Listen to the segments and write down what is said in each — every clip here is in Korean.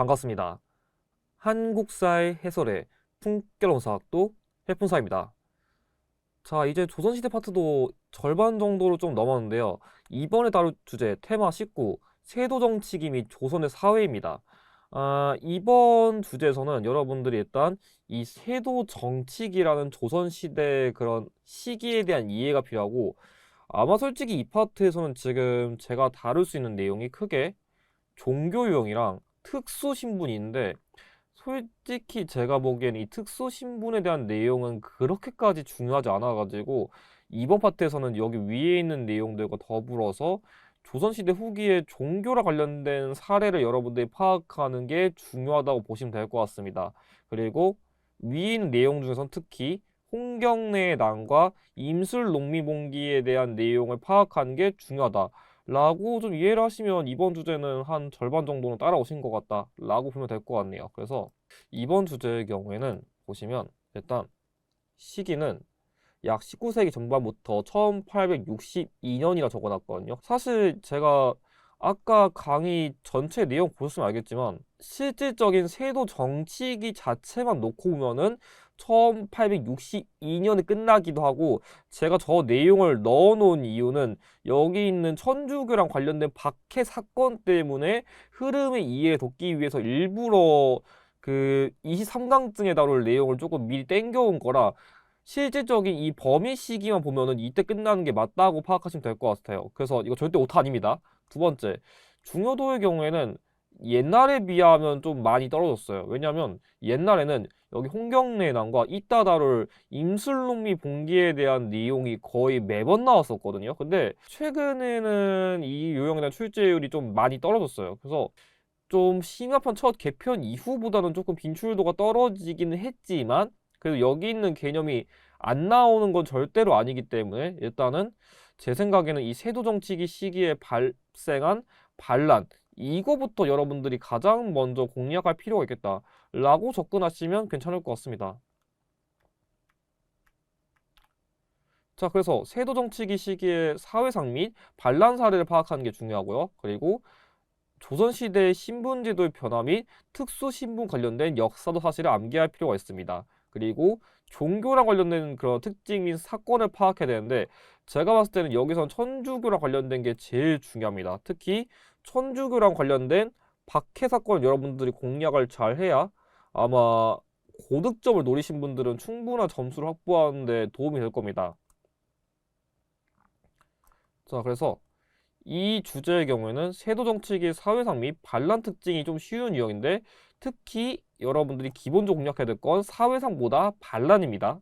반갑습니다. 한국사의 해설의 풍겨로운 사학도 해fun사입니다. 자, 이제 조선시대 파트도 절반 정도로 좀 넘었는데요. 이번에 다룰 주제 테마 19, 세도정치기 및 조선의 사회입니다. 이번 주제에서는 여러분들이 일단 이 세도정치기라는 조선시대 그런 시기에 대한 이해가 필요하고, 아마 솔직히 이 파트에서는 지금 제가 다룰 수 있는 내용이 크게 종교 유형이랑 특수 신분이 있는데, 솔직히 제가 보기엔 이 특수 신분에 대한 내용은 그렇게까지 중요하지 않아가지고 이번 파트에서는 여기 위에 있는 내용들과 더불어서 조선시대 후기에 종교랑 관련된 사례를 여러분들이 파악하는 게 중요하다고 보시면 될 것 같습니다. 그리고 위에 있는 내용 중에선 특히 홍경래의 난과 임술농미봉기에 대한 내용을 파악하는 게 중요하다 라고 좀 이해를 하시면 이번 주제는 한 절반 정도는 따라오신 것 같다 라고 보면 될 것 같네요. 그래서 이번 주제의 경우에는 보시면 일단 시기는 약 19세기 전반부터 1862년이라 적어놨거든요. 사실 제가 아까 강의 전체 내용 보셨으면 알겠지만 실질적인 세도 정치기 자체만 놓고 보면은 1862년에 끝나기도 하고, 제가 저 내용을 넣어놓은 이유는 여기 있는 천주교랑 관련된 박해 사건 때문에 흐름의 이해를 돕기 위해서 일부러 그 23강증에 다룰 내용을 조금 미리 땡겨온 거라, 실질적인 이 범위 시기만 보면은 이때 끝나는 게 맞다고 파악하시면 될 것 같아요. 그래서 이거 절대 오타 아닙니다. 두 번째, 중요도의 경우에는 옛날에 비하면 좀 많이 떨어졌어요. 왜냐하면 옛날에는 여기 홍경래 난과 이따 다룰 임술롱미 봉기에 대한 내용이 거의 매번 나왔었거든요. 근데 최근에는 이 요령에 대한 출제율이 좀 많이 떨어졌어요. 그래서 좀 심화편 첫 개편 이후보다는 조금 빈출도가 떨어지기는 했지만, 그래도 여기 있는 개념이 안 나오는 건 절대로 아니기 때문에 일단은 제 생각에는 이 세도정치기 시기에 발생한 반란, 이거부터 여러분들이 가장 먼저 공략할 필요가 있겠다라고 접근하시면 괜찮을 것 같습니다. 자, 그래서 세도정치기 시기의 사회상 및 반란 사례를 파악하는 게 중요하고요. 그리고 조선시대의 신분제도의 변화 및 특수신분 관련된 역사도 사실을 암기할 필요가 있습니다. 그리고 종교랑 관련된 그런 특징 및 사건을 파악해야 되는데, 제가 봤을 때는 여기선 천주교랑 관련된 게 제일 중요합니다. 특히 천주교랑 관련된 박해 사건을 여러분들이 공략을 잘 해야 아마 고득점을 노리신 분들은 충분한 점수를 확보하는 데 도움이 될 겁니다. 자, 그래서 이 주제의 경우에는 세도정치기의 사회상 및 반란 특징이 좀 쉬운 유형인데, 특히 여러분들이 기본적으로 공략해야 될 건 사회상보다 반란입니다.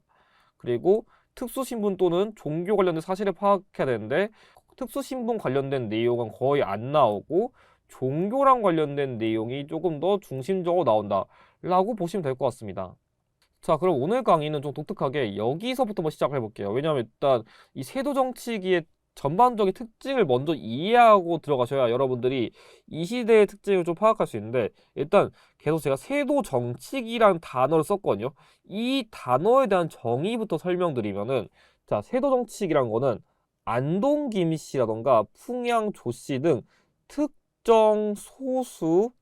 그리고 특수신분 또는 종교 관련된 사실을 파악해야 되는데, 특수신분 관련된 내용은 거의 안 나오고 종교랑 관련된 내용이 조금 더 중심적으로 나온다 라고 보시면 될 것 같습니다. 자, 그럼 오늘 강의는 좀 독특하게 여기서부터 한번 시작을 해볼게요. 왜냐하면 일단 이 세도정치기의 전반적인 특징을 먼저 이해하고 들어가셔야 여러분들이 이 시대의 특징을 좀 파악할 수 있는데, 일단 계속 제가 세도정치기라는 단어를 썼거든요. 이 단어에 대한 정의부터 설명드리면은, 자, 세도정치기란 거는 안동 김씨라던가 풍양 조씨 등 특정 소수,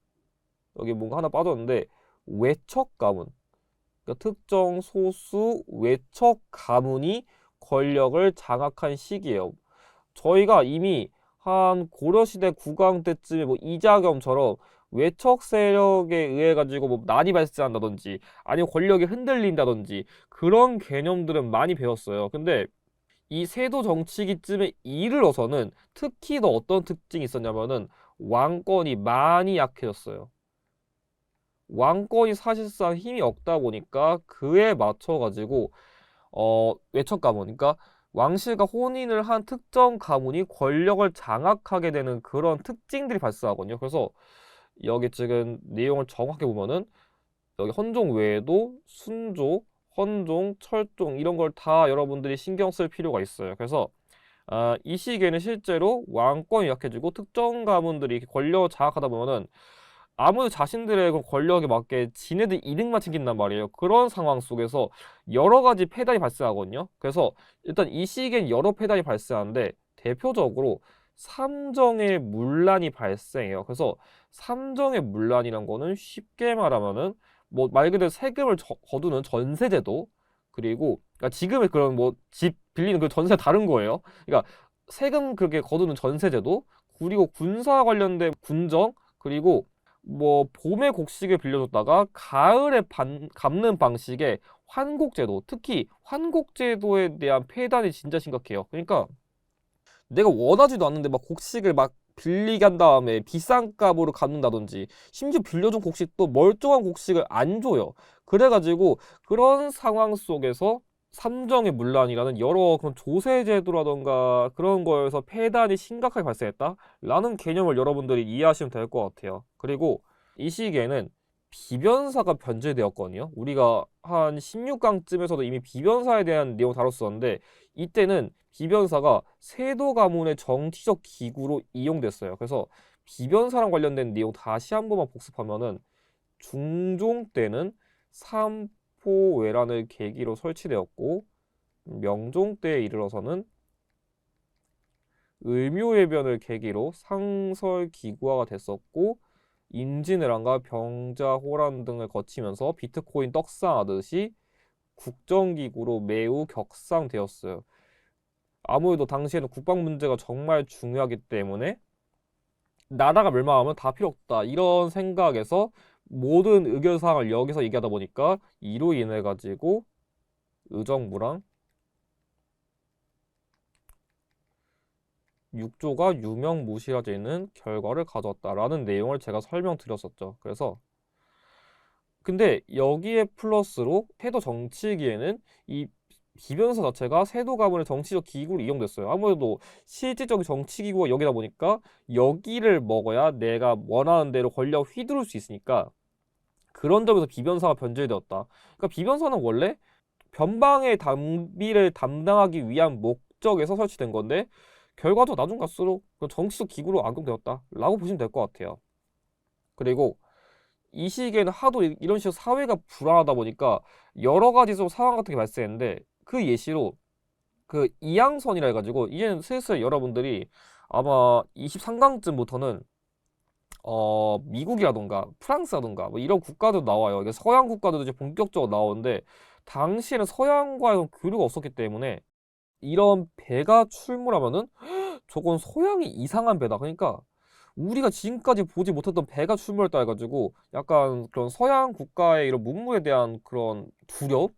여기 뭔가 하나 빠졌는데, 외척 가문, 그러니까 특정 소수 외척 가문이 권력을 장악한 시기예요. 저희가 이미 한 고려시대 국왕 때쯤에 뭐 이자겸처럼 외척 세력에 의해 가지고 뭐 난이 발생한다든지 아니면 권력이 흔들린다든지 그런 개념들은 많이 배웠어요. 근데 이 세도 정치기쯤에 이르러서는 특히 더 어떤 특징이 있었냐면은 왕권이 많이 약해졌어요. 왕권이 사실상 힘이 없다 보니까 그에 맞춰가지고 외척 가문, 그러니까 왕실과 혼인을 한 특정 가문이 권력을 장악하게 되는 그런 특징들이 발생하거든요. 그래서 여기 지금 내용을 정확하게 보면은 여기 헌종 외에도 순조, 헌종, 철종 이런 걸 다 여러분들이 신경 쓸 필요가 있어요. 그래서 이 시기에는 실제로 왕권이 약해지고 특정 가문들이 이렇게 권력을 장악하다 보면은 아무도 자신들의 그 권력에 맞게 지네들 이득만 챙긴단 말이에요. 그런 상황 속에서 여러 가지 패단이 발생하거든요. 그래서 일단 이 시기엔 여러 패단이 발생하는데, 대표적으로 삼정의 문란이 발생해요. 그래서 삼정의 문란이란 거는 쉽게 말하면은 뭐 말 그대로 세금을 거두는 전세제도, 그리고 그러니까 지금의 그런 뭐 집 빌리는 그 전세 다른 거예요. 그러니까 세금 그렇게 거두는 전세제도, 그리고 군사 관련된 군정, 그리고 뭐 봄에 곡식을 빌려줬다가 가을에 갚는 방식의 환곡제도, 특히 환곡제도에 대한 폐단이 진짜 심각해요. 그러니까 내가 원하지도 않는데 막 곡식을 막 빌리게 한 다음에 비싼 값으로 갚는다든지, 심지어 빌려준 곡식도 멀쩡한 곡식을 안 줘요. 그래가지고 그런 상황 속에서 삼정의 문란이라는 여러 그런 조세제도라던가 그런 거에서 폐단이 심각하게 발생했다라는 개념을 여러분들이 이해하시면 될 것 같아요. 그리고 이 시기에는 비변사가 변제되었거든요. 우리가 한 16강쯤에서도 이미 비변사에 대한 내용 다뤘었는데, 이때는 비변사가 세도 가문의 정치적 기구로 이용됐어요. 그래서 비변사랑 관련된 내용 다시 한 번만 복습하면은, 중종 때는 삼포외란을 계기로 설치되었고, 명종 때에 이르러서는 을묘해변을 계기로 상설기구화가 됐었고, 임진왜란과 병자호란 등을 거치면서 비트코인 떡상하듯이 국정기구로 매우 격상되었어요. 아무래도 당시에는 국방 문제가 정말 중요하기 때문에 나라가 멸망하면 다 필요 없다, 이런 생각에서 모든 의견사항을 여기서 얘기하다 보니까 이로 인해 가지고 의정부랑 육조가 유명무실해지는 결과를 가져왔다라는 내용을 제가 설명드렸었죠. 그래서 근데 여기에 플러스로 태도 정치기에는 이 비변사 자체가 세도 가문의 정치적 기구로 이용됐어요. 아무래도 실질적인 정치 기구가 여기다 보니까 여기를 먹어야 내가 원하는 대로 권력 휘두를 수 있으니까, 그런 점에서 비변사가 변질되었다. 그러니까 비변사는 원래 변방의 단비를 담당하기 위한 목적에서 설치된 건데, 결과도 나중 갈수록 정치적 기구로 악용되었다라고 보시면 될 것 같아요. 그리고 이 시기에는 하도 이런 식으로 사회가 불안하다 보니까 여러 가지 좀 상황 같은 게 발생했는데, 그 예시로 그 이양선이라 해가지고, 이제는 슬슬 여러분들이 아마 23강쯤부터는 미국이라던가 프랑스라던가 뭐 이런 국가도 나와요. 이게 서양 국가들도 이제 본격적으로 나오는데, 당시에는 서양과의 교류가 없었기 때문에 이런 배가 출몰하면은 저건 서양이 이상한 배다, 그러니까 우리가 지금까지 보지 못했던 배가 출몰했다 해가지고 약간 그런 서양 국가의 이런 문물에 대한 그런 두려움?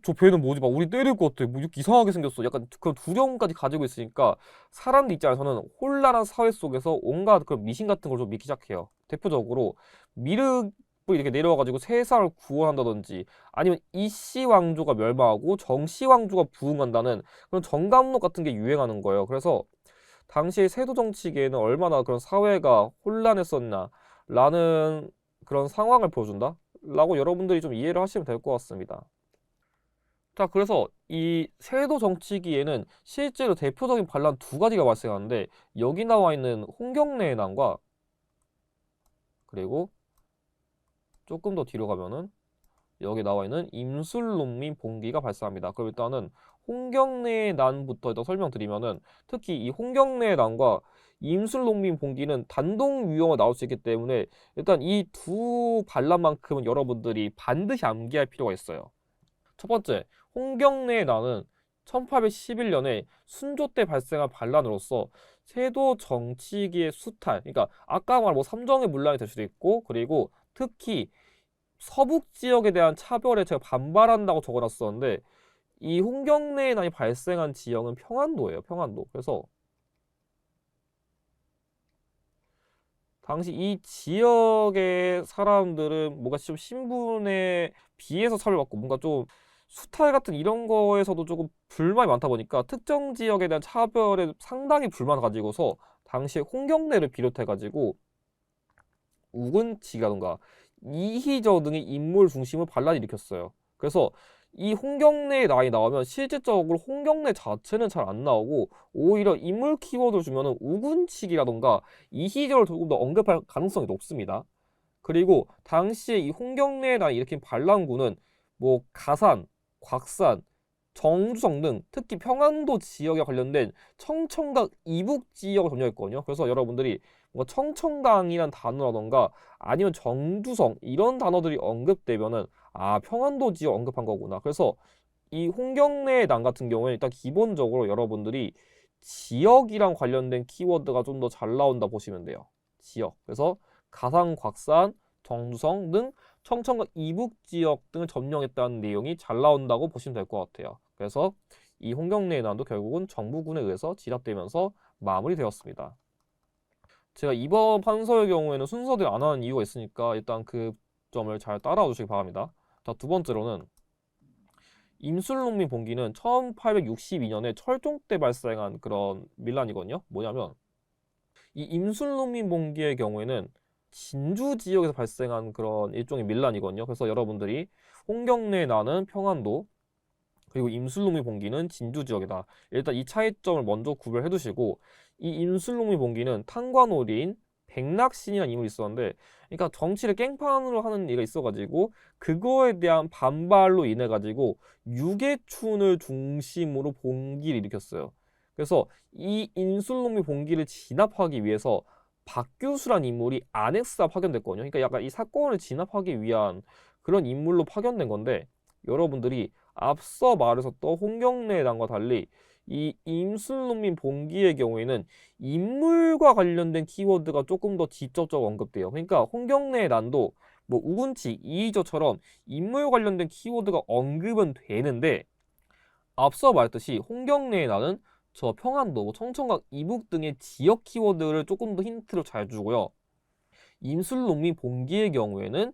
저 배는 뭐지? 막 우리 때릴 것 같아. 뭐 이렇게 이상하게 생겼어. 약간 그런 두려움까지 가지고 있으니까 사람들 입장에서는 혼란한 사회 속에서 온갖 그런 미신 같은 걸 좀 믿기 시작해요. 대표적으로 미륵을 이렇게 내려와가지고 세상을 구원한다든지, 아니면 이씨 왕조가 멸망하고 정씨 왕조가 부흥한다는 그런 정감록 같은 게 유행하는 거예요. 그래서 당시 세도 정치계에는 얼마나 그런 사회가 혼란했었나라는 그런 상황을 보여준다? 라고 여러분들이 좀 이해를 하시면 될 것 같습니다. 자, 그래서 이 세도 정치기에는 실제로 대표적인 반란 두 가지가 발생하는데, 여기 나와 있는 홍경래의 난과, 그리고 조금 더 뒤로 가면은 여기 나와 있는 임술농민 봉기가 발생합니다. 그럼 일단은 홍경래의 난부터 일단 설명드리면은, 특히 이 홍경래의 난과 임술농민 봉기는 단독 유형으로 나올 수 있기 때문에 일단 이 두 반란만큼은 여러분들이 반드시 암기할 필요가 있어요. 첫 번째, 홍경래의 난은 1811년에 순조 때 발생한 반란으로서 세도 정치기의 수탈, 그러니까 아까 말한 뭐 삼정의 문란이 될 수도 있고, 그리고 특히 서북 지역에 대한 차별에 제가 반발한다고 적어놨었는데, 이 홍경래의 난이 발생한 지역은 평안도예요. 평안도. 그래서 당시 이 지역의 사람들은 뭔가 좀 신분에 비해서 차별받고 뭔가 좀 수탈 같은 이런 거에서도 조금 불만이 많다 보니까 특정 지역에 대한 차별에 상당히 불만을 가지고서 당시에 홍경래를 비롯해가지고 우근치기라던가 이희저 등의 인물 중심으로 반란을 일으켰어요. 그래서 이 홍경래의 나이 나오면 실질적으로 홍경래 자체는 잘 안 나오고, 오히려 인물 키워드를 주면은 우군치기라던가 이희저를 조금 더 언급할 가능성이 높습니다. 그리고 당시에 이 홍경래의 나이 일으킨 반란군은 뭐 가산, 곽산, 정주성 등 특히 평안도 지역에 관련된 청천강 이북 지역을 점령했거든요. 그래서 여러분들이 뭐 청천강이란 단어라던가 아니면 정주성 이런 단어들이 언급되면은 아 평안도 지역 언급한 거구나. 그래서 이 홍경래 난 같은 경우에 일단 기본적으로 여러분들이 지역이랑 관련된 키워드가 좀 더 잘 나온다 보시면 돼요. 지역. 그래서 가상, 곽산, 정주성 등 청천과 이북 지역 등을 점령했다는 내용이 잘 나온다고 보시면 될 것 같아요. 그래서 이 홍경래의 난도 결국은 정부군에 의해서 진압되면서 마무리되었습니다. 제가 이번 판서의 경우에는 순서대로 안 하는 이유가 있으니까 일단 그 점을 잘 따라와 주시기 바랍니다. 자, 두 번째로는 임술농민 봉기는 1862년에 철종 때 발생한 그런 밀란이거든요. 뭐냐면 이 임술농민 봉기의 경우에는 진주 지역에서 발생한 그런 일종의 밀란이거든요. 그래서 여러분들이 홍경래에 나는 평안도 그리고 임술농민 봉기는 진주 지역이다. 일단 이 차이점을 먼저 구별해 두시고 이 임술농민 봉기는 탄관오리인 백낙신이라는 인물이 있었는데 그러니까 정치를 깽판으로 하는 얘가 있어가지고 그거에 대한 반발로 인해 가지고 유계춘을 중심으로 봉기를 일으켰어요. 그래서 이 임술농민 봉기를 진압하기 위해서 박규수란 인물이 안엑스가 파견됐거든요. 그러니까 약간 이 사건을 진압하기 위한 그런 인물로 파견된 건데 여러분들이 앞서 말했었던 홍경래의 난과 달리 이 임술농민 봉기의 경우에는 인물과 관련된 키워드가 조금 더 직접적으로 언급돼요. 그러니까 홍경래의 난도 뭐 우군치, 이의저처럼 인물 관련된 키워드가 언급은 되는데 앞서 말했듯이 홍경래의 난은 저 평안도, 뭐 청천각 이북 등의 지역 키워드를 조금 더 힌트로 잘 주고요. 임술농민 봉기의 경우에는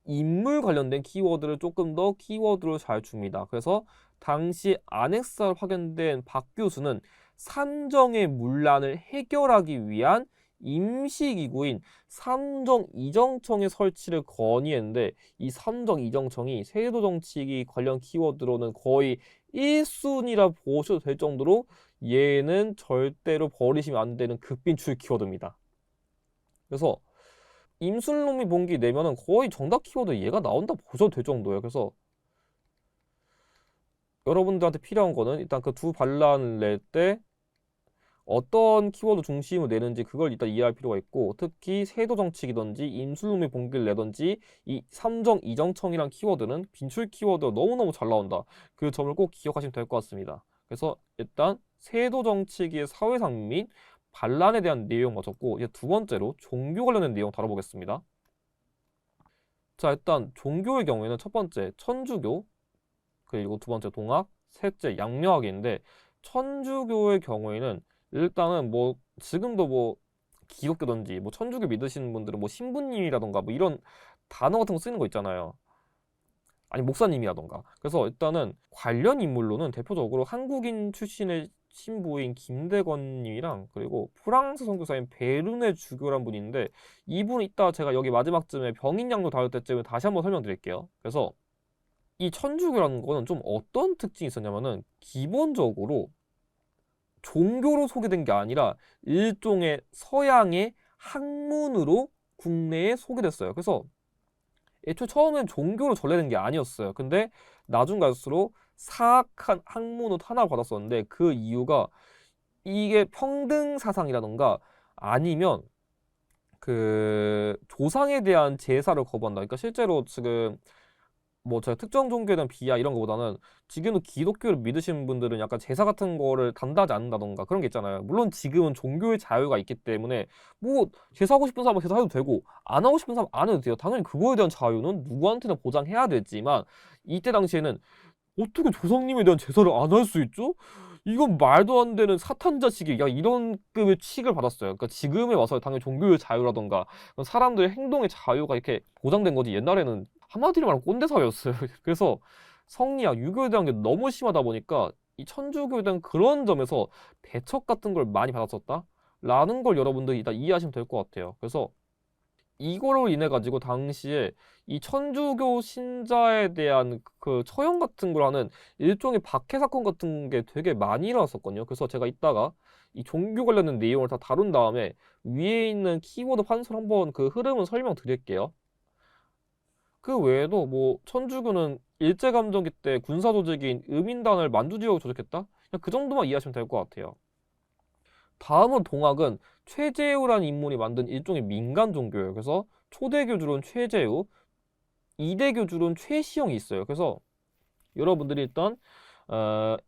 인물 관련된 키워드를 조금 더 키워드로 잘 줍니다. 그래서 당시 안엑스로 파견된 박 교수는 삼정의 문란을 해결하기 위한 임시기구인 삼정이정청의 설치를 건의했는데 이 삼정이정청이 세도정치기 관련 키워드로는 거의 1순위라 보셔도 될 정도로 얘는 절대로 버리시면 안 되는 극빈출 키워드입니다. 그래서 임술놈이 봉기 내면은 거의 정답 키워드 얘가 나온다 보셔도 될 정도예요. 그래서 여러분들한테 필요한 거는 일단 그 두 반란을 낼 때 어떤 키워드 중심으로 내는지 그걸 일단 이해할 필요가 있고 특히 세도 정책이든지 임술놈이 봉기를 내든지 이 삼정 이정청이란 키워드는 빈출 키워드가 너무너무 잘 나온다. 그 점을 꼭 기억하시면 될 것 같습니다. 그래서 일단 세도 정치기의 사회상 및 반란에 대한 내용 마쳤고 이제 두 번째로 종교 관련된 내용 다뤄보겠습니다. 자 일단 종교의 경우에는 첫 번째 천주교 그리고 두 번째 동학 셋째 양묘학인데 천주교의 경우에는 일단은 뭐 지금도 뭐 기독교든지 뭐 천주교 믿으시는 분들은 뭐 신부님이라던가 뭐 이런 단어 같은 거 쓰는 거 있잖아요. 아니 목사님이라던가. 그래서 일단은 관련 인물로는 대표적으로 한국인 출신의 신부인 김대건님이랑 그리고 프랑스 선교사인 베르네 주교란 분이 있는데 이분은 이따 제가 여기 마지막쯤에 병인양로 다룰 때쯤에 다시 한번 설명드릴게요. 그래서 이 천주교라는 거는 좀 어떤 특징이 있었냐면은 기본적으로 종교로 소개된 게 아니라 일종의 서양의 학문으로 국내에 소개됐어요. 그래서 애초에 처음엔 종교로 전래된 게 아니었어요. 근데 나중 갈수록 사악한 학문으로 탄압을 받았었는데 그 이유가 이게 평등 사상이라던가 아니면 그 조상에 대한 제사를 거부한다. 그러니까 실제로 지금 뭐 제가 특정 종교에 대한 비하 이런 거보다는 지금도 기독교를 믿으시는 분들은 약간 제사 같은 거를 단다하지 않는다던가 그런 게 있잖아요. 물론 지금은 종교의 자유가 있기 때문에 뭐 제사하고 싶은 사람은 제사해도 되고 안 하고 싶은 사람 안 해도 돼요. 당연히 그거에 대한 자유는 누구한테나 보장해야 되지만 이때 당시에는 어떻게 조상님에 대한 제사를 안 할 수 있죠? 이건 말도 안 되는 사탄 자식이 야 이런 급의 취급을 받았어요. 그러니까 지금에 와서 당연히 종교의 자유라던가 사람들의 행동의 자유가 이렇게 보장된 거지 옛날에는 한마디로 말하면 꼰대 사회였어요. 그래서 성리학, 유교에 대한 게 너무 심하다 보니까 이 천주교에 대한 그런 점에서 배척 같은 걸 많이 받았었다? 라는 걸 여러분들이 일단 이해하시면 될 것 같아요. 그래서 이거로 인해 가지고 당시에 이 천주교 신자에 대한 그 처형 같은 걸 하는 일종의 박해 사건 같은 게 되게 많이 일어났었거든요. 그래서 제가 이따가 이 종교 관련된 내용을 다 다룬 다음에 위에 있는 키워드 판서를 한번 그 흐름을 설명드릴게요. 그 외에도 뭐 천주교는 일제감정기 때 군사 조직인 의민단을 만주지역으로 조직했다? 그냥 그 정도만 이해하시면 될 것 같아요. 다음은 동학은 최재우라는 인물이 만든 일종의 민간 종교예요. 그래서 초대 교주로는 최재우, 2대 교주로는 최시영이 있어요. 그래서 여러분들이 일단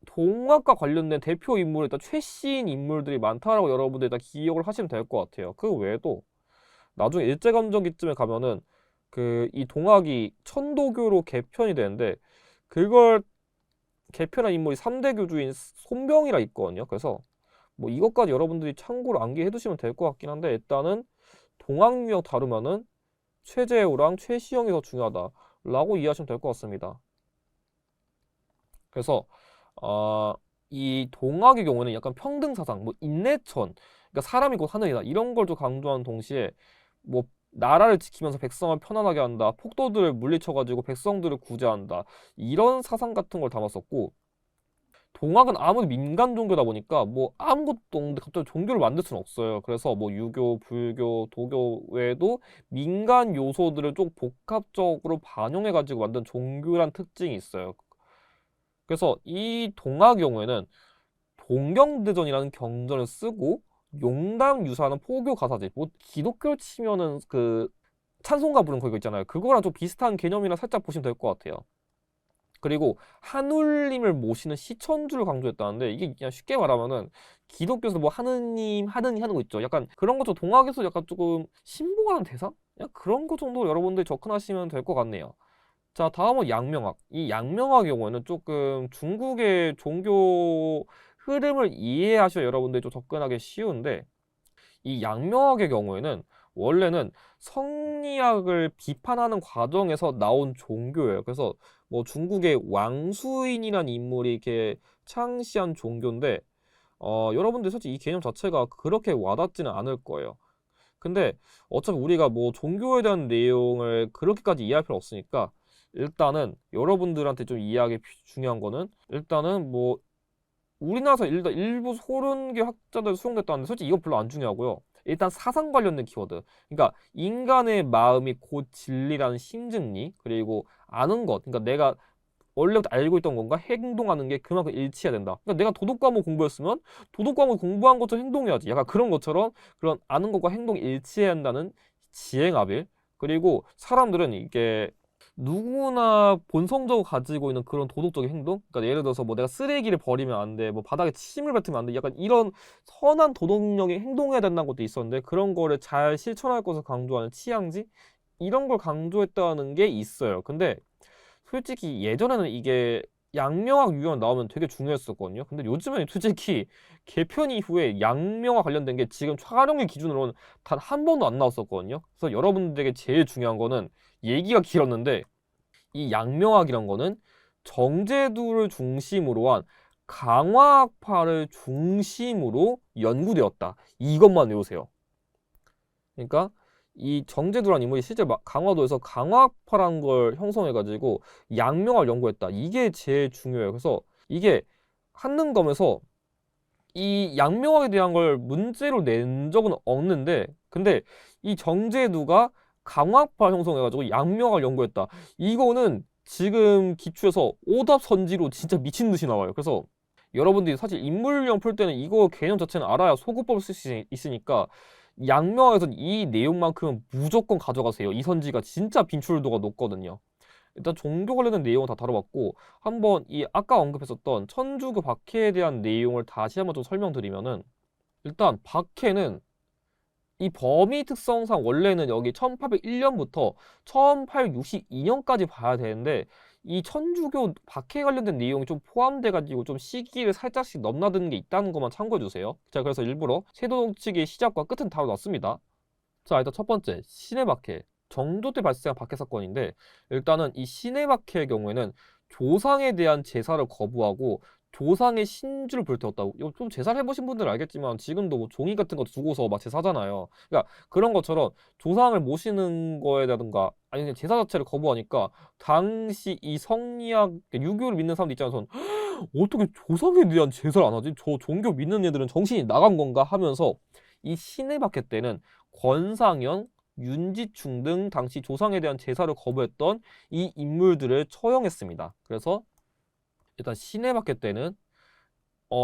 동학과 관련된 대표 인물이 일단 최씨인 인물들이 많다라고 여러분들이 일단 기억을 하시면 될 것 같아요. 그 외에도 나중에 일제감정기쯤에 가면은 이 동학이 천도교로 개편이 되는데 그걸 개편한 인물이 3대 교주인 손병이라 있거든요. 그래서 뭐 이것까지 여러분들이 참고로 암기해 두시면 될 것 같긴 한데 일단은 동학유형 다루면은 최재우랑 최시영이 더 중요하다라고 이해하시면 될 것 같습니다. 그래서 이 동학의 경우는 약간 평등 사상, 뭐 인내천, 그러니까 사람이 곧 하늘이다 이런 걸 좀 강조하는 동시에 뭐 나라를 지키면서 백성을 편안하게 한다, 폭도들을 물리쳐가지고 백성들을 구제한다 이런 사상 같은 걸 담았었고 동학은 아무리 민간 종교다 보니까 뭐 아무것도 없는데 갑자기 종교를 만들 수는 없어요. 그래서 뭐 유교, 불교, 도교 외에도 민간 요소들을 좀 복합적으로 반영해가지고 만든 종교란 특징이 있어요. 그래서 이 동학 경우에는 동경대전이라는 경전을 쓰고 용담 유사하는 포교 가사지 뭐 기독교 치면은 찬송가 부르는 거 있잖아요. 그거랑 좀 비슷한 개념이라 살짝 보시면 될 것 같아요. 그리고 하늘님을 모시는 시천주를 강조했다는데 이게 그냥 쉽게 말하면은 기독교에서 뭐 하느님 하느님 하는 거 있죠. 약간 그런 것도 동학에서 약간 조금 신봉하는 대상? 그냥 그런 거 정도 여러분들이 접근하시면 될 것 같네요. 자, 다음은 양명학. 이 양명학 경우에는 조금 중국의 종교 흐름을 이해하셔야 여러분들이 좀 접근하기 쉬운데 이 양명학의 경우에는 원래는 성리학을 비판하는 과정에서 나온 종교예요. 그래서 뭐 중국의 왕수인이라는 인물이 이렇게 창시한 종교인데 여러분들 솔직히 이 개념 자체가 그렇게 와닿지는 않을 거예요. 근데 어차피 우리가 뭐 종교에 대한 내용을 그렇게까지 이해할 필요 없으니까 일단은 여러분들한테 좀 이해하기 중요한 거는 일단은 뭐 우리나라에서 일부 소른계 학자들 수용됐다는데 솔직히 이거 별로 안 중요하고요. 일단 사상 관련된 키워드. 그러니까 인간의 마음이 곧 진리라는 심증리 그리고 아는 것. 그러니까 내가 원래부터 알고 있던 건가 행동하는 게 그만큼 일치해야 된다. 그러니까 내가 도덕 과목 공부했으면 도덕 과목 공부한 것처럼 행동해야지. 약간 그런 것처럼 그런 아는 것과 행동이 일치해야 한다는 지행합일. 그리고 사람들은 이게 누구나 본성적으로 가지고 있는 그런 도덕적인 행동? 그러니까 예를 들어서 뭐 내가 쓰레기를 버리면 안 돼, 뭐 바닥에 침을 뱉으면 안 돼, 약간 이런 선한 도덕력이 행동해야 된다는 것도 있었는데 그런 거를 잘 실천할 것을 강조하는 취향지? 이런 걸 강조했다는 게 있어요. 근데 솔직히 예전에는 이게 양명학 유형 나오면 되게 중요했었거든요. 근데 요즘은 솔직히 개편 이후에 양명화 관련된 게 지금 촬영일 기준으로는 단 한 번도 안 나왔었거든요. 그래서 여러분들에게 제일 중요한 거는 얘기가 길었는데 이 양명학이란 거는 정제두를 중심으로 한 강화학파를 중심으로 연구되었다. 이것만 외우세요. 그러니까 이 정제두라는 인물이 실제 강화도에서 강화학파라는 걸 형성해가지고 양명학을 연구했다. 이게 제일 중요해요. 그래서 이게 한능검에서 이 양명학에 대한 걸 문제로 낸 적은 없는데 근데 이 정제두가 강화학파 형성해가지고 양명학을 연구했다. 이거는 지금 기출에서 오답선지로 진짜 미친 듯이 나와요. 그래서 여러분들이 사실 인물형 풀 때는 이거 개념 자체는 알아야 소구법을 쓸 수 있으니까 양명학에서는 이 내용만큼은 무조건 가져가세요. 이 선지가 진짜 빈출도가 높거든요. 일단 종교 관련된 내용은 다 다뤄봤고 한번 이 아까 언급했었던 천주교 박해에 대한 내용을 다시 한번 좀 설명드리면은 일단 박해는 이 범위 특성상 원래는 여기 1801년부터 1862년까지 봐야 되는데 이 천주교 박해 관련된 내용이 좀 포함돼가지고 좀 시기를 살짝씩 넘나드는 게 있다는 것만 참고해주세요. 자, 그래서 일부러 세도동치기의 시작과 끝은 다뤄놨습니다. 자, 일단 첫 번째 신해 박해. 정조 때 발생한 박해 사건인데 일단은 이 신해 박해의 경우에는 조상에 대한 제사를 거부하고 조상의 신주를 불태웠다고. 이거 좀 제사를 해보신 분들은 알겠지만 지금도 뭐 종이 같은 거 두고서 막 제사하잖아요. 그러니까 그런 것처럼 조상을 모시는 거에라든가 아니면 제사 자체를 거부하니까 당시 이 성리학 유교를 믿는 사람들 입장에서는 어떻게 조상에 대한 제사를 안 하지? 저 종교 믿는 애들은 정신이 나간 건가 하면서 이 신해 박해 때는 권상현 윤지충 등 당시 조상에 대한 제사를 거부했던 이 인물들을 처형했습니다. 그래서 일단 시내바켓 때는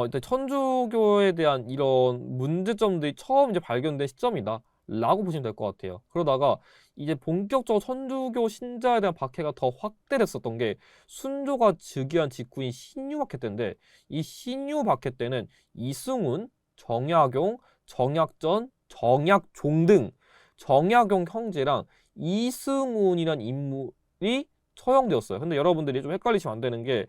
일단 천주교에 대한 이런 문제점들이 처음 이제 발견된 시점이다 라고 보시면 될 것 같아요. 그러다가 이제 본격적으로 천주교 신자에 대한 박해가 더 확대됐었던 게 순조가 즉위한 직후인 신유 박해 때인데, 이 신유 박해 때는 이승훈, 정약용, 정약전, 정약종 등 정약용 형제랑 이승훈이란 인물이 처형되었어요. 근데 여러분들이 좀 헷갈리시면 안 되는 게,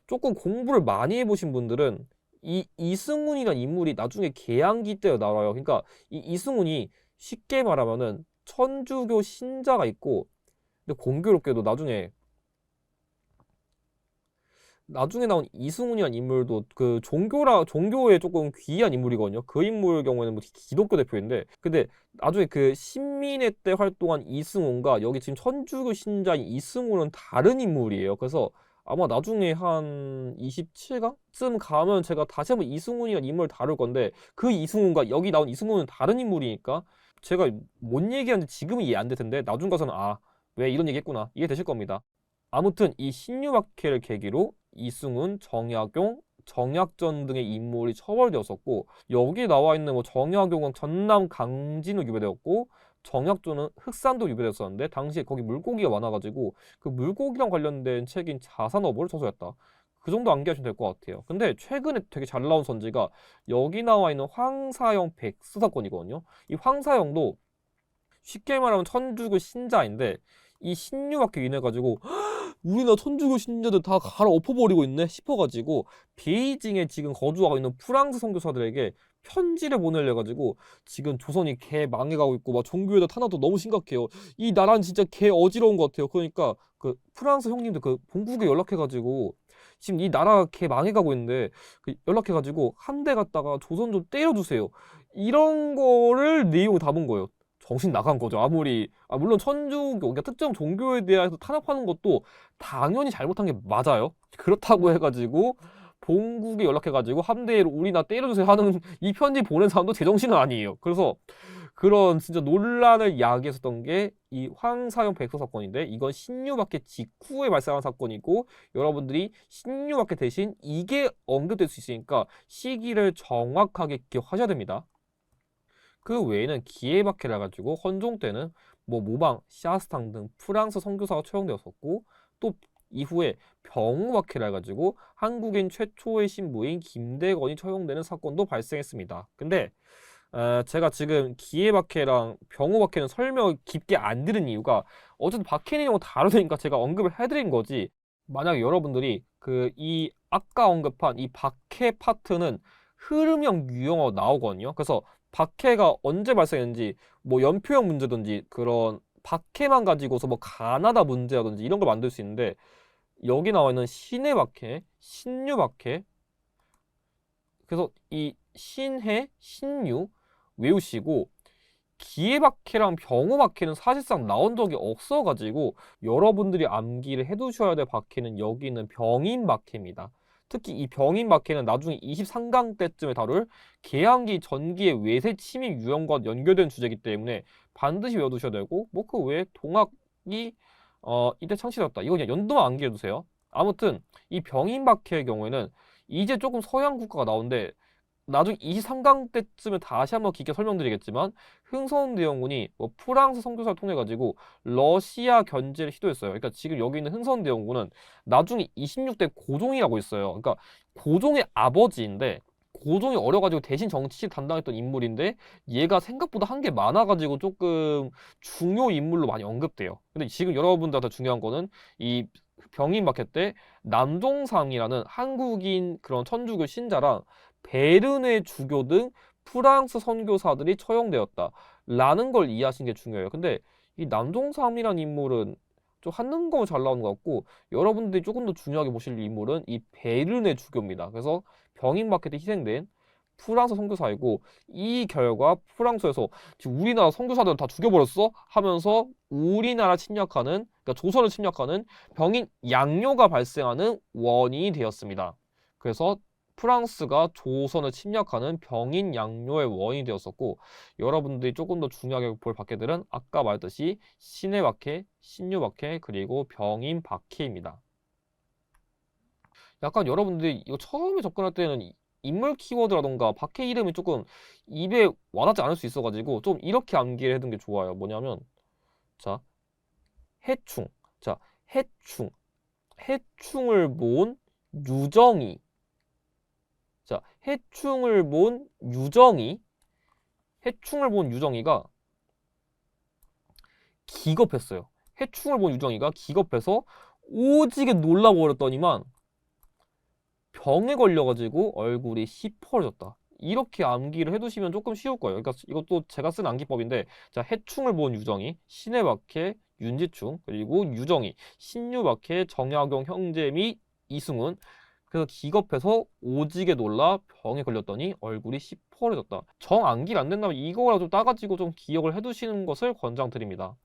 조금 공부를 많이 해보신 분들은 이 이승훈이라는 인물이 나중에 계양기 때 나와요. 그러니까 이 이승훈이 쉽게 말하면은 천주교 신자가 있고, 근데 공교롭게도 나중에 나온 이승훈이라는 인물도 그 종교에 조금 귀한 인물이거든요. 그 인물 경우에는 뭐 기독교 대표인데, 근데 나중에 그 신민회 때 활동한 이승훈과 여기 지금 천주교 신자인 이승훈은 다른 인물이에요. 그래서 아마 나중에 한 27강쯤 가면 제가 다시 한번 이승훈이라는 인물을 다룰 건데, 그 이승훈과 여기 나온 이승훈은 다른 인물이니까 제가 뭔 얘기하는지 지금은 이해 안 될 텐데, 나중 가서는 왜 이런 얘기 했구나 이해되실 겁니다. 아무튼 이 신유박해를 계기로 이승훈, 정약용, 정약전 등의 인물이 처벌되었었고, 여기 나와 있는 뭐 정약용은 전남 강진으로 유배되었고, 정약전은 흑산도 유배되었었는데, 당시에 거기 물고기가 많아가지고 그 물고기랑 관련된 책인 자산어보를 저서했다. 그 정도 암기하시면 될 것 같아요. 근데 최근에 되게 잘 나온 선지가 여기 나와 있는 황사영 백수 사건이거든요. 이 황사영도 쉽게 말하면 천주교 신자인데, 이 신유박해 인해 가지고 우리나라 천주교 신자들 다 갈아엎어버리고 있네 싶어가지고 베이징에 지금 거주하고 있는 프랑스 선교사들에게 편지를 보내려 가지고 지금 조선이 개 망해가고 있고 막 종교에다 탄압도 너무 심각해요. 이 나라는 진짜 개 어지러운 것 같아요. 그러니까 그 프랑스 형님들 그 본국에 연락해가지고 지금 이 나라 개 망해가고 있는데 그 연락해가지고 한 대 갖다가 조선 좀 때려주세요. 이런 거를 내용을 담은 거예요. 정신 나간 거죠. 물론 천주교, 그러니까 특정 종교에 대해서 탄압하는 것도 당연히 잘못한 게 맞아요. 그렇다고 해가지고 본국에 연락해가지고 함대로 우리나 때려주세요 하는 이 편지 보낸 사람도 제정신은 아니에요. 그래서 그런 진짜 논란을 야기했었던 게 이 황사형 백서 사건인데, 이건 신유박해 직후에 발생한 사건이고, 여러분들이 신유박해 대신 이게 언급될 수 있으니까 시기를 정확하게 기억하셔야 됩니다. 그 외에는 기예박해라 가지고 헌종 때는 뭐 모방, 샤스탕 등 프랑스 선교사가 처형되었었고, 또 이후에 병우박해라 가지고 한국인 최초의 신부인 김대건이 처형되는 사건도 발생했습니다. 근데 제가 지금 기예박해랑 병우박해는 설명을 깊게 안 들은 이유가, 어쨌든 박해 내용은 다르니까 제가 언급을 해드린 거지, 만약 여러분들이 이 아까 언급한 이 박해 파트는 흐름형 유형어 나오거든요. 그래서 박해가 언제 발생했는지, 뭐 연표형 문제든지 그런 박해만 가지고서 뭐 가나다 문제라든지 이런 걸 만들 수 있는데, 여기 나와 있는 신해 박해, 신유 박해, 그래서 이 신해, 신유 외우시고, 기해박해랑 병호박해는 사실상 나온 적이 없어가지고 여러분들이 암기를 해두셔야 될 박해는 여기는 병인박해입니다. 특히 이 병인박해는 나중에 23강 때쯤에 다룰 개항기 전기의 외세 침입 유형과 연결된 주제이기 때문에 반드시 외워두셔야 되고, 뭐 그 외에 동학이 이때 창시되었다, 이거 그냥 연도만 암기해두세요. 아무튼 이 병인박해의 경우에는 이제 조금 서양 국가가 나오는데, 나중에 23강 때쯤에 다시 한번 깊게 설명드리겠지만, 흥선대원군이 뭐 프랑스 선교사를 통해 가지고 러시아 견제를 시도했어요. 그러니까 지금 여기 있는 흥선대원군은 나중에 26대 고종이라고 있어요. 그러니까 고종의 아버지인데, 고종이 어려가지고 대신 정치를 담당했던 인물인데, 얘가 생각보다 한 게 많아가지고 조금 중요 인물로 많이 언급돼요. 근데 지금 여러분들한테 중요한 거는 이 병인박해 때 남종상이라는 한국인 그런 천주교 신자랑 베르네 주교 등 프랑스 선교사들이 처형되었다라는 걸 이해하시는 게 중요해요. 근데 이 남종삼이라는 인물은 좀 한능검을 잘 나오는 것 같고, 여러분들이 조금 더 중요하게 보실 인물은 이 베르네 주교입니다. 그래서 병인박해 때 희생된 프랑스 선교사이고, 이 결과 프랑스에서 지금 우리나라 선교사들 다 죽여버렸어 하면서 우리나라 침략하는, 그러니까 조선을 침략하는 병인 양요가 발생하는 원인이 되었습니다. 그래서 프랑스가 조선을 침략하는 병인 양요의 원인이 되었었고, 여러분들이 조금 더 중요하게 볼 박해들은 아까 말했듯이 신해 박해, 신유 박해, 그리고 병인 박해입니다. 약간 여러분들이 이거 처음에 접근할 때는 인물 키워드라던가 박해 이름이 조금 입에 와닿지 않을 수 있어가지고 좀 이렇게 암기를 해둔 게 좋아요. 뭐냐면 자, 해충. 자, 해충. 해충을 모은 유정이. 자, 해충을 모은 유정이. 해충을 본 유정이가 기겁했어요. 해충을 본 유정이가 기겁해서 오지게 놀라버렸더니만 병에 걸려가지고 얼굴이 시퍼졌다. 이렇게 암기를 해두시면 조금 쉬울 거예요. 그러니까 이것도 제가 쓴 암기법인데, 자, 해충을 본 유정이, 신해 박해, 윤지충, 그리고 유정이, 신유 박해, 정약용 형제 및 이승훈. 그래서 기겁해서 오지게 놀라 병에 걸렸더니 얼굴이 시퍼져졌다. 정 암기가 안 된다면 이거라도 좀 따가지고 좀 기억을 해두시는 것을 권장드립니다.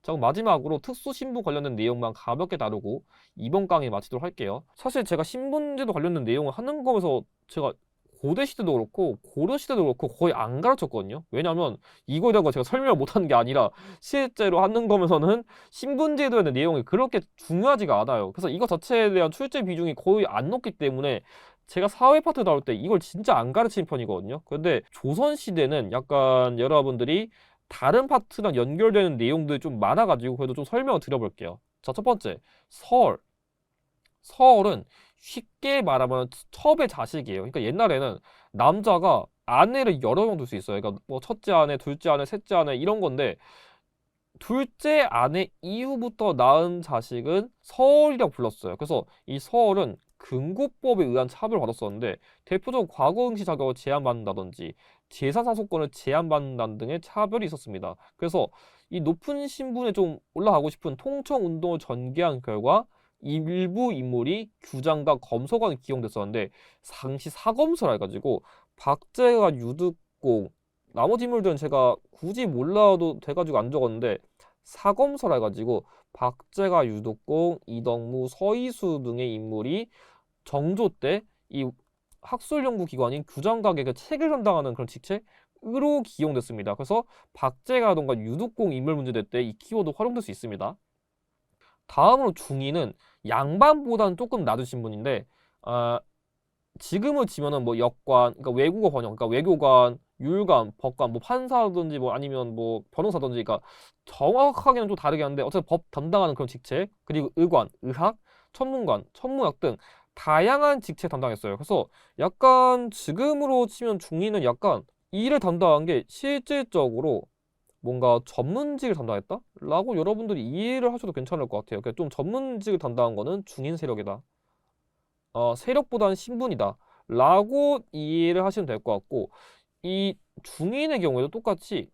자, 그럼 마지막으로 특수 신분 관련된 내용만 가볍게 다루고 이번 강의 마치도록 할게요. 사실 제가 신분제도 관련된 내용을 하는 거에서 제가 고대 시대도 그렇고 고려 시대도 그렇고 거의 안 가르쳤거든요. 왜냐면 이거에 대한 거 제가 설명을 못하는 게 아니라 실제로 하는 거면서는 신분제도에 대한 내용이 그렇게 중요하지가 않아요. 그래서 이거 자체에 대한 출제 비중이 거의 안 높기 때문에 제가 사회 파트 다룰 때 이걸 진짜 안 가르치는 편이거든요. 근데 조선 시대는 약간 여러분들이 다른 파트랑 연결되는 내용들이 좀 많아가지고 그래도 좀 설명을 드려볼게요. 자, 첫 번째, 설. 설은 쉽게 말하면 첩의 자식이에요. 그러니까 옛날에는 남자가 아내를 여러 명 둘 수 있어요. 그러니까 뭐 첫째 아내, 둘째 아내, 셋째 아내 이런 건데 둘째 아내 이후부터 낳은 자식은 서울이라고 불렀어요. 그래서 이 서울은 금고법에 의한 차별을 받았었는데 대표적으로 과거응시 자격을 제한받는다든지 재산상속권을 제한받는다는 등의 차별이 있었습니다. 그래서 이 높은 신분에 좀 올라가고 싶은 통청운동을 전개한 결과 일부 인물이 규장과 검소관에 기용됐었는데 상시 사검서라 해가지고 박제가 유득공 나머지 인물들은 제가 굳이 몰라도 돼가지고 안 적었는데 사검서라 해가지고 박제가, 유독공, 이덕무, 서이수 등의 인물이 정조 때 이 학술연구기관인 규장각의 그 책을 담당하는 그런 직책으로 기용됐습니다. 그래서 박제가던가 유독공 인물 문제될 때 이 키워드 활용될 수 있습니다. 다음으로 중위는 양반보다는 조금 낮은 신분인데 지금을 치면은 뭐 역관, 그러니까 외국어 번역, 그러니까 외교관, 율관, 법관, 뭐 판사든지 뭐 아니면 뭐 변호사든지, 그러니까 정확하게는 좀 다르게 하는데 어쨌든 법 담당하는 그런 직책, 그리고 의관, 의학, 천문관, 천문학 등 다양한 직책 담당했어요. 그래서 약간 지금으로 치면 중위는 약간 일을 담당한 게 실질적으로 뭔가 전문직을 담당했다? 라고 여러분들이 이해를 하셔도 괜찮을 것 같아요. 그러니까 좀 전문직을 담당한 거는 중인 세력이다. 세력보다는 신분이다 라고 이해를 하시면 될 것 같고, 이 중인의 경우에도 똑같이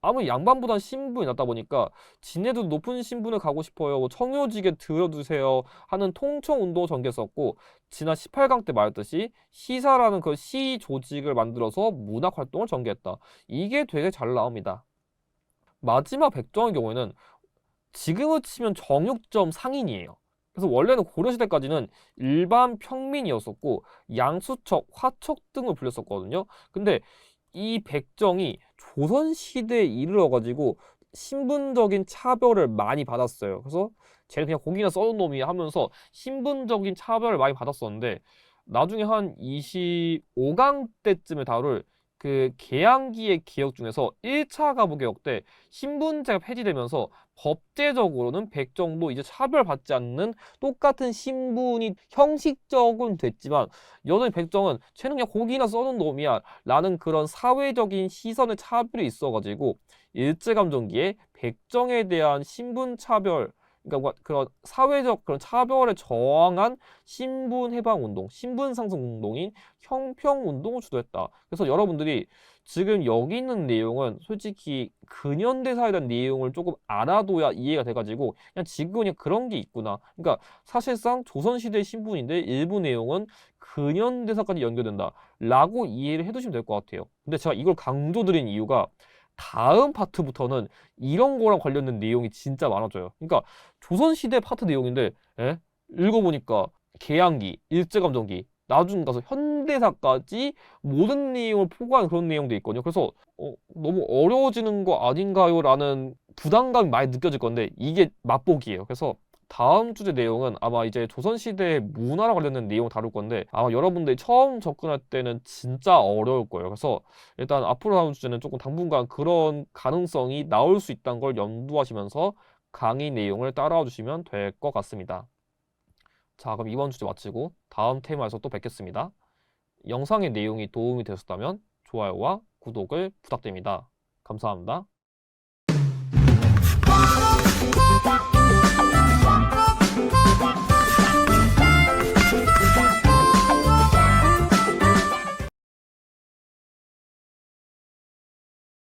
아무리 양반보다는 신분이 낮다 보니까 지네도 높은 신분을 가고 싶어요, 뭐 청요직에 들어두세요 하는 통청운동을 전개했었고, 지난 18강 때 말했듯이 시사라는 그 시 조직을 만들어서 문학활동을 전개했다. 이게 되게 잘 나옵니다. 마지막 백정의 경우에는 지금을 치면 정육점 상인이에요. 그래서 원래는 고려시대까지는 일반 평민이었었고 양수척, 화척 등을 불렸었거든요. 근데 이 백정이 조선시대에 이르러가지고 신분적인 차별을 많이 받았어요. 그래서 쟤는 그냥 고기나 써는 놈이 하면서 신분적인 차별을 많이 받았었는데 나중에 한 25강 때쯤에 다룰 그 계양기의 개혁 중에서 1차 가부 개혁 때 신분제가 폐지되면서 법제적으로는 백정도 이제 차별받지 않는 똑같은 신분이 형식적은 됐지만 여전히 백정은 쟤는 그냥 고기나 써는 놈이야 라는 그런 사회적인 시선의 차별이 있어가지고 일제감정기에 백정에 대한 신분 차별, 그러니까 그런 사회적 그런 차별에 저항한 신분 해방 운동, 신분 상승 운동인 형평 운동을 주도했다. 그래서 여러분들이 지금 여기 있는 내용은 솔직히 근현대사에 대한 내용을 조금 알아둬야 이해가 돼가지고 그냥 지금 그냥 그런 게 있구나. 그러니까 사실상 조선시대 신분인데 일부 내용은 근현대사까지 연결된다 라고 이해를 해두시면 될 것 같아요. 근데 제가 이걸 강조드린 이유가 다음 파트부터는 이런 거랑 관련된 내용이 진짜 많아져요. 그러니까 조선시대 파트 내용인데 읽어보니까 계양기, 일제감정기, 나중 가서 현대사까지 모든 내용을 포괄한 그런 내용도 있거든요. 그래서 너무 어려워지는 거 아닌가요? 라는 부담감이 많이 느껴질 건데 이게 맛보기예요. 그래서 다음 주제 내용은 아마 이제 조선시대 문화랑 관련된 내용 다룰 건데 아마 여러분들이 처음 접근할 때는 진짜 어려울 거예요. 그래서 일단 앞으로 다음 주제는 조금 당분간 그런 가능성이 나올 수 있다는 걸 염두하시면서 강의 내용을 따라와 주시면 될 것 같습니다. 자, 그럼 이번 주제 마치고 다음 테마에서 또 뵙겠습니다. 영상의 내용이 도움이 되셨다면 좋아요와 구독을 부탁드립니다. 감사합니다.